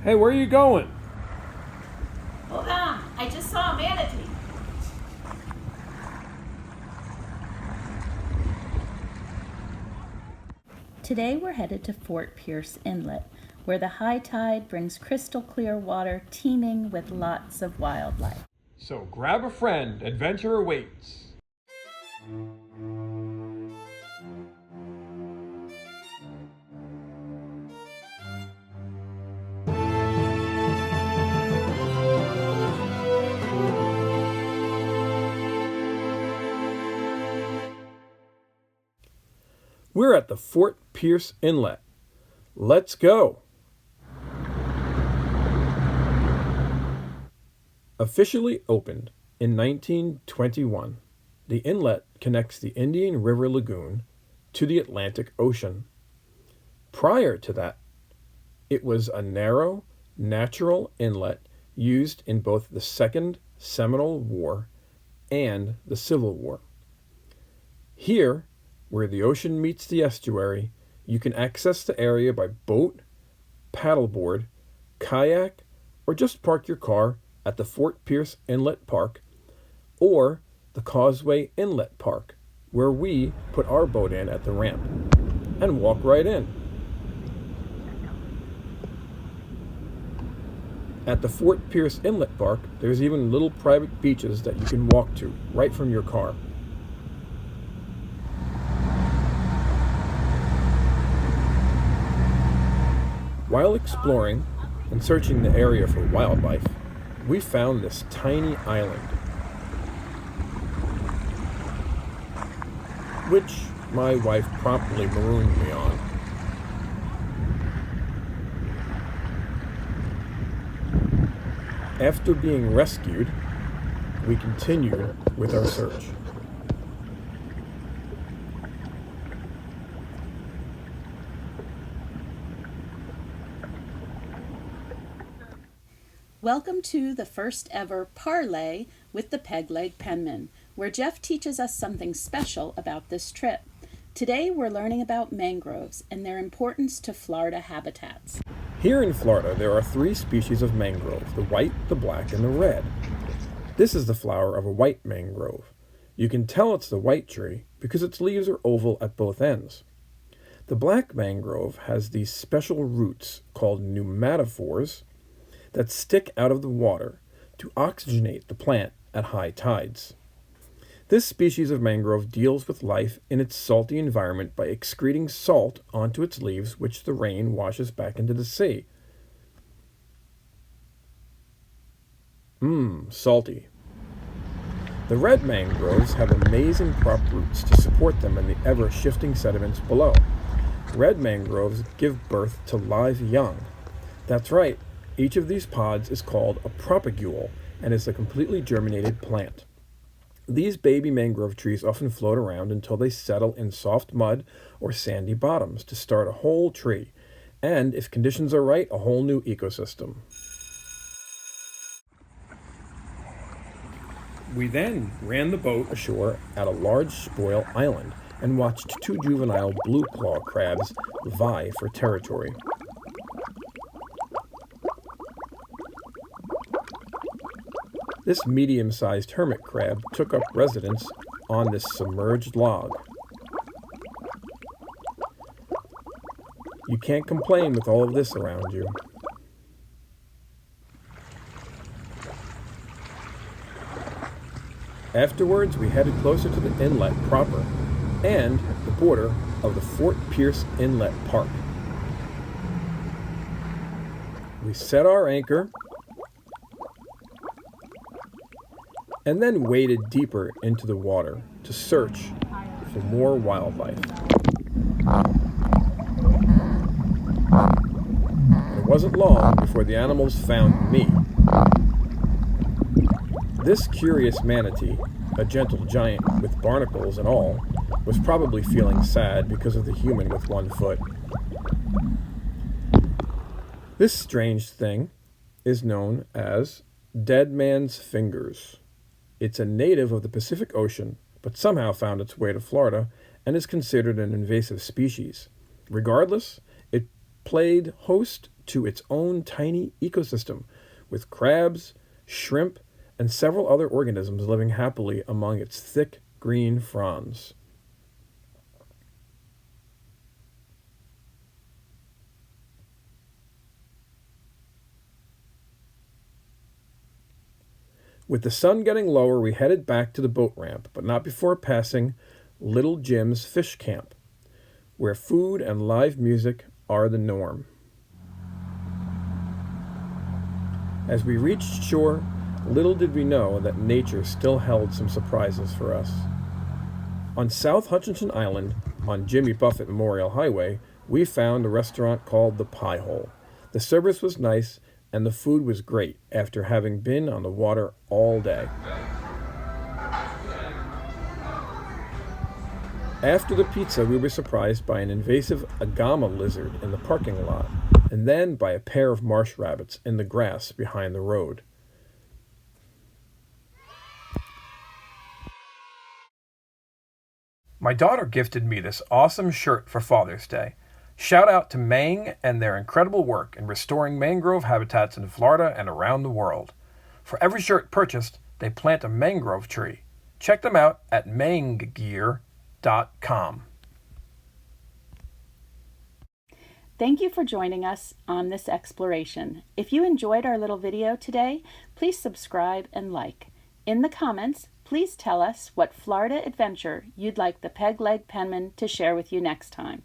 Hey, where are you going? Hold on, I just saw a manatee. Today we're headed to Fort Pierce Inlet, where the high tide brings crystal clear water teeming with lots of wildlife. So grab a friend, adventure awaits. We're at the Fort Pierce Inlet. Let's go. Officially opened in 1921, the inlet connects the Indian River Lagoon to the Atlantic Ocean. Prior to that, it was a narrow, natural inlet used in both the Second Seminole War and the Civil War. Here, where the ocean meets the estuary, you can access the area by boat, paddleboard, kayak, or just park your car at the Fort Pierce Inlet Park or the Causeway Inlet Park, where we put our boat in at the ramp and walk right in. At the Fort Pierce Inlet Park, there's even little private beaches that you can walk to right from your car. While exploring and searching the area for wildlife, we found this tiny island, which my wife promptly marooned me on. After being rescued, we continued with our search. Welcome to the first ever Parley with the Peg Leg Penman, where Jeff teaches us something special about this trip. Today we're learning about mangroves and their importance to Florida habitats. Here in Florida, there are 3 species of mangrove: the white, the black, and the red. This is the flower of a white mangrove. You can tell it's the white tree because its leaves are oval at both ends. The black mangrove has these special roots called pneumatophores that stick out of the water to oxygenate the plant at high tides. This species of mangrove deals with life in its salty environment by excreting salt onto its leaves, which the rain washes back into the sea. Salty. The red mangroves have amazing prop roots to support them in the ever-shifting sediments below. Red mangroves give birth to live young. That's right, each of these pods is called a propagule and is a completely germinated plant. These baby mangrove trees often float around until they settle in soft mud or sandy bottoms to start a whole tree, and if conditions are right, a whole new ecosystem. We then ran the boat ashore at a large spoil island and watched 2 juvenile blue claw crabs vie for territory. This medium-sized hermit crab took up residence on this submerged log. You can't complain with all of this around you. Afterwards, we headed closer to the inlet proper and the border of the Fort Pierce Inlet Park. We set our anchor and then waded deeper into the water to search for more wildlife. It wasn't long before the animals found me. This curious manatee, a gentle giant with barnacles and all, was probably feeling sad because of the human with 1 foot. This strange thing is known as dead man's fingers. It's a native of the Pacific Ocean, but somehow found its way to Florida and is considered an invasive species. Regardless, it played host to its own tiny ecosystem, with crabs, shrimp, and several other organisms living happily among its thick green fronds. With the sun getting lower, we headed back to the boat ramp, but not before passing Little Jim's fish camp, where food and live music are the norm. As we reached shore, little did we know that nature still held some surprises for us. On South Hutchinson Island, on Jimmy Buffett Memorial Highway, we found a restaurant called the Pie Hole. The service was nice, and the food was great after having been on the water all day. After the pizza, we were surprised by an invasive agama lizard in the parking lot, and then by a pair of marsh rabbits in the grass behind the road. My daughter gifted me this awesome shirt for Father's Day. Shout out to Mang and their incredible work in restoring mangrove habitats in Florida and around the world. For every shirt purchased, they plant a mangrove tree. Check them out at manggear.com. Thank you for joining us on this exploration. If you enjoyed our little video today, please subscribe and like. In the comments, please tell us what Florida adventure you'd like the Peg Leg Penman to share with you next time.